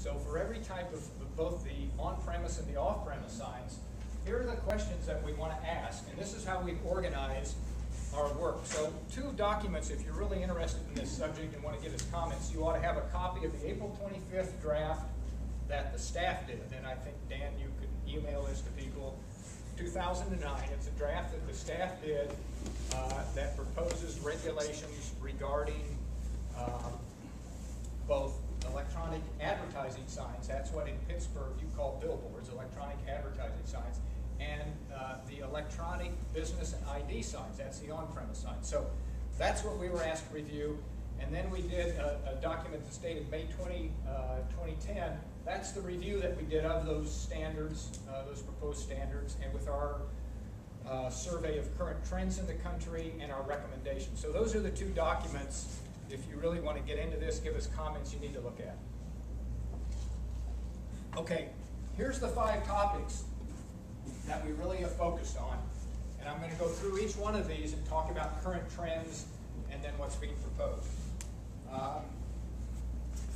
So for every type of both the on-premise and the off-premise signs, here are the questions that we want to ask, and this is how we organize our work. So 2 documents, if you're really interested in this subject and want to give us comments, you ought to have a copy of the April 25th draft that the staff did, and I think, Dan, you could email this to people. 2009, it's a draft that the staff did that proposes regulations regarding both electronic advertising signs, that's what in Pittsburgh you call billboards, electronic advertising signs, and the electronic business and ID signs, that's the on-premise signs. So that's what we were asked to review. And then we did a document that's dated May 2010. That's the review that we did of those standards, those proposed standards, and with our survey of current trends in the country and our recommendations. So those are the 2 documents. If you really want to get into this, give us comments you need to look at. Okay, here's the 5 topics that we really have focused on. And I'm going to go through each one of these and talk about current trends and then what's being proposed.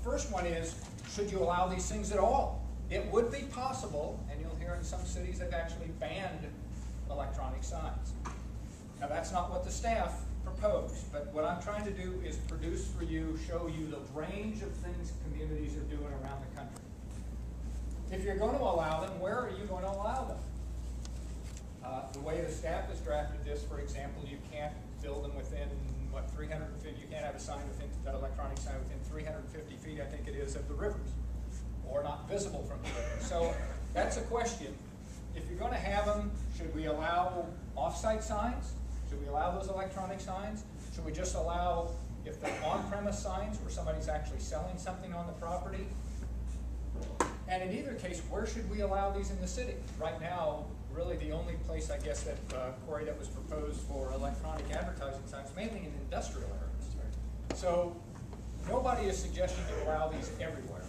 First one is, should you allow these things at all? It would be possible, and you'll hear in some cities they've actually banned electronic signs. Now that's not what the staff proposed, but what I'm trying to do is produce for you, show you the range of things communities are doing around the country. If you're going to allow them, where are you going to allow them? The way the staff has drafted this, for example, you can't build them within, what, 350, you can't have a sign within, that electronic sign within 350 feet, I think it is, of the rivers, or not visible from the river. So that's a question. If you're going to have them, should we allow off-site signs? Should we allow those electronic signs? Should we just allow, if they're on-premise signs where somebody's actually selling something on the property? And in either case, where should we allow these in the city? Right now, really the only place, I guess, that, Corey, that was proposed for electronic advertising signs, mainly in industrial areas. So nobody is suggesting to allow these everywhere.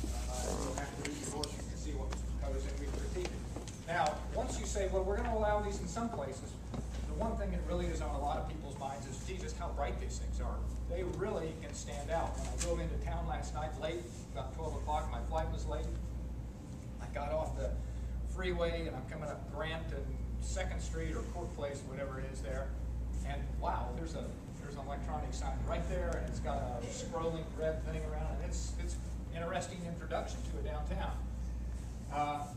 You'll have to read the ordinance to see what was proposed and we critique it. Now, once you say, well, we're going to allow these in some places, the one thing that really is on a lot of people's minds is, gee, just how bright these things are. They really can stand out. When I drove into town last night late, about 12 o'clock, my flight was late. I got off the freeway and I'm coming up Grant and 2nd Street or Court Place, whatever it is there, and wow, there's an electronic sign right there, and it's got a scrolling red thing around it. It's interesting introduction to a downtown.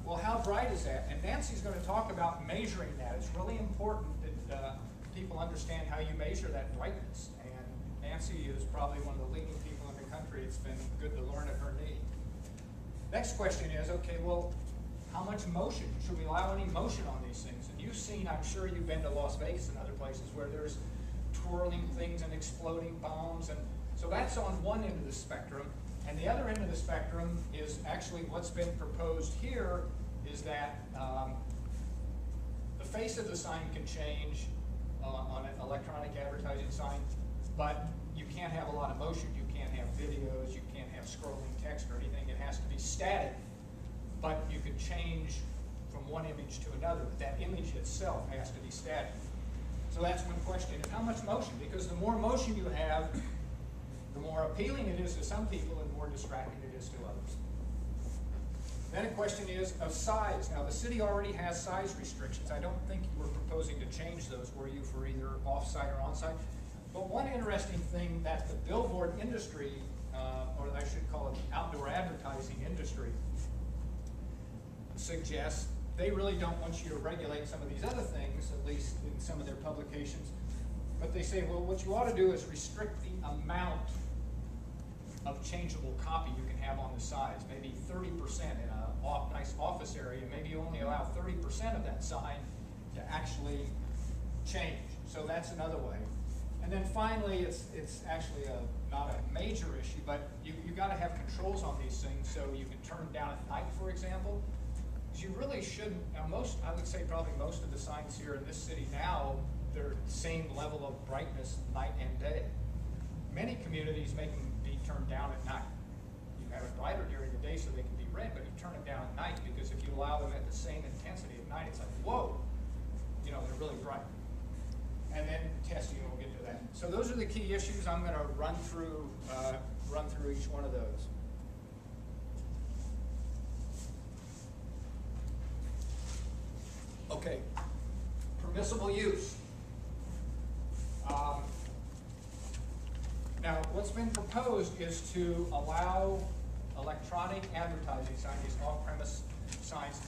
Well, how bright is that? And Nancy's going to talk about measuring that. It's really important that people understand how you measure that brightness. And Nancy is probably one of the leading people in the country. It's been good to learn at her knee. Next question is, okay, well, how much motion? Should we allow any motion on these things? And you've seen, I'm sure you've been to Las Vegas and other places where there's twirling things and exploding bombs. And so that's on one end of the spectrum. And the other end of the spectrum is actually what's been proposed here is that the face of the sign can change on an electronic advertising sign, but you can't have a lot of motion. You can't have videos, you can't have scrolling text or anything. It has to be static, but you can change from one image to another. But that image itself has to be static. So that's one question. And how much motion? Because the more motion you have, the more appealing it is to some people and the more distracting it is to others. Then a question is of size. Now the city already has size restrictions. I don't think you were proposing to change those, were you, for either off-site or on-site? But one interesting thing that the billboard industry, or I should call it the outdoor advertising industry, suggests they really don't want you to regulate some of these other things, at least in some of their publications. But they say, well, what you ought to do is restrict the amount of changeable copy you can have on the sides. Maybe 30% in a nice office area. Maybe you only allow 30% of that sign to actually change. So that's another way. And then finally, it's actually not a major issue, but you got to have controls on these things so you can turn them down at night, for example. Because you really shouldn't. Now, I would say probably most of the signs here in this city now, they're the same level of brightness night and day. Many communities make them be turned down at night. You have it brighter during the day so they can be red, but you turn them down at night because if you allow them at the same intensity at night, it's like, whoa, you know, they're really bright. And then testing, we'll get to that. So those are the key issues. I'm going to run through each one of those. Okay, permissible use. Now, what's been proposed is to allow electronic advertising signs, these off-premise signs,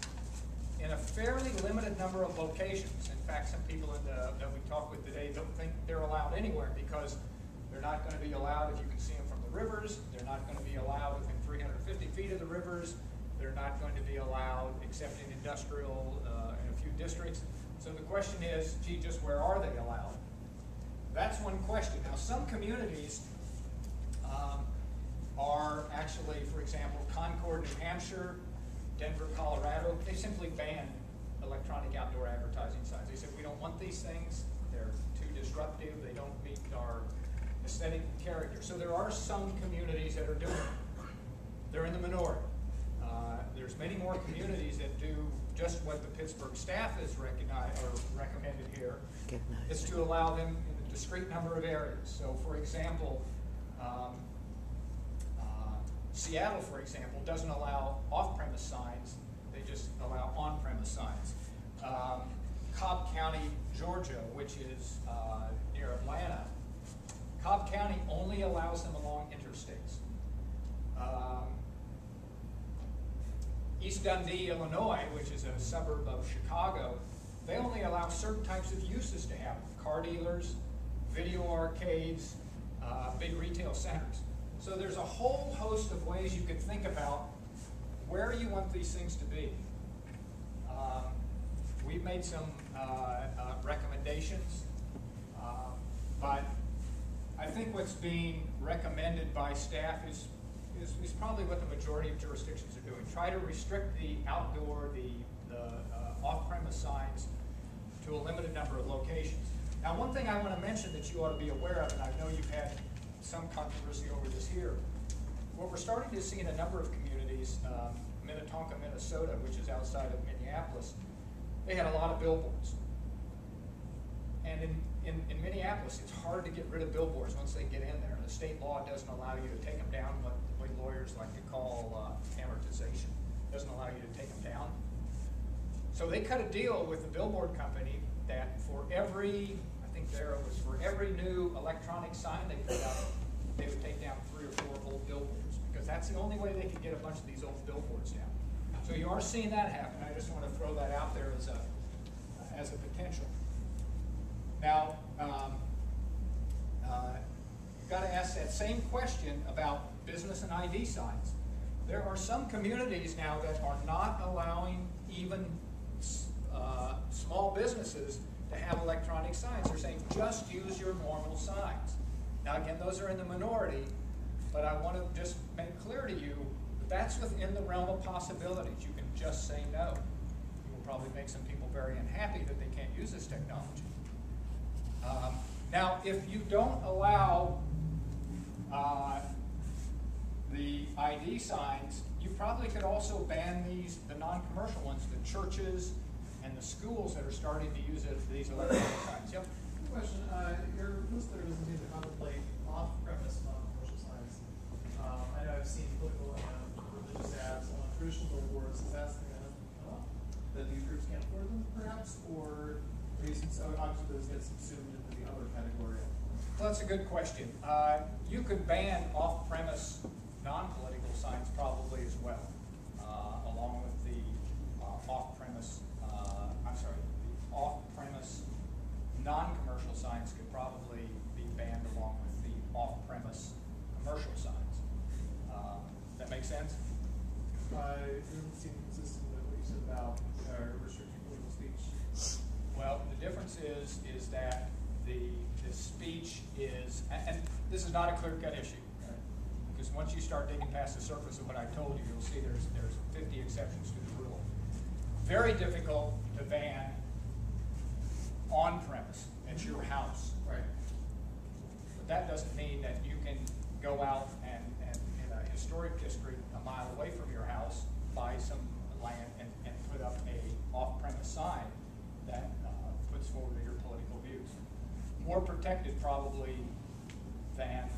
in a fairly limited number of locations. In fact, some people that we talked with today don't think they're allowed anywhere because they're not going to be allowed if you can see them from the rivers. They're not going to be allowed within 350 feet of the rivers. They're not going to be allowed except in industrial in a few districts. So the question is, gee, just where are they allowed? That's one question. Now, some communities are actually, for example, Concord, New Hampshire, Denver, Colorado, they simply banned electronic outdoor advertising signs. They said, we don't want these things. They're too disruptive. They don't meet our aesthetic character. So there are some communities that are doing it. They're in the minority. There's many more communities that do just what the Pittsburgh staff has recognized or recommended here. Is to allow them in a discrete number of areas. So, for example, Seattle, for example, doesn't allow off-premise signs. They just allow on-premise signs. Cobb County, Georgia, which is near Atlanta, Cobb County only allows them along interstates. East Dundee, Illinois, which is a suburb of Chicago, they only allow certain types of uses to happen. Car dealers, video arcades, big retail centers. So there's a whole host of ways you could think about where you want these things to be. We've made some recommendations, but I think what's being recommended by staff is probably what the majority of jurisdictions are doing. Try to restrict the outdoor, the off-premise signs to a limited number of locations. Now, one thing I want to mention that you ought to be aware of, and I know you've had some controversy over this here, what we're starting to see in a number of communities, Minnetonka, Minnesota, which is outside of Minneapolis, they had a lot of billboards. And in Minneapolis, it's hard to get rid of billboards once they get in there. The state law doesn't allow you to take them down, what lawyers like to call amortization. It doesn't allow you to take them down. So they cut a deal with the billboard company that for every, I think there it was, for every new electronic sign they put out, they would take down 3 or 4 old billboards, because that's the only way they could get a bunch of these old billboards down. So you are seeing that happen. I just want to throw that out there as a potential. Now, you've got to ask that same question about business and ID signs. There are some communities now that are not allowing even small businesses to have electronic signs. They're saying just use your normal signs. Now again, those are in the minority, but I want to just make clear to you that that's within the realm of possibilities. You can just say no. You will probably make some people very unhappy that they can't use this technology. Now, if you don't allow the ID signs, you probably could also ban the non-commercial ones, the churches and the schools that are starting to use these electronic signs. Yep. Good question. Your list there doesn't seem to contemplate off-premise non-commercial signs. I know I've seen political and religious ads on traditional billboards. Is that something that these groups can't afford them, perhaps? Or obviously those get subsumed into the other category? Well, that's a good question. You could ban off-premise non-political signs probably as well, along with the off-premise, the off-premise non-commercial signs could probably be banned along with the off-premise commercial signs. That make sense? It doesn't seem consistent with what you said about restricting political speech. Well, the difference is that the speech is, and this is not a clear-cut issue, right? Because once you start digging past the surface of what I told you, you'll see there's 50 exceptions to the rule. Very difficult to ban on-premise at your house. Right. But that doesn't mean that you can go out and in a historic district a mile away from your house, buy some land and put up a off-premise sign that puts forward your political views. More protected probably than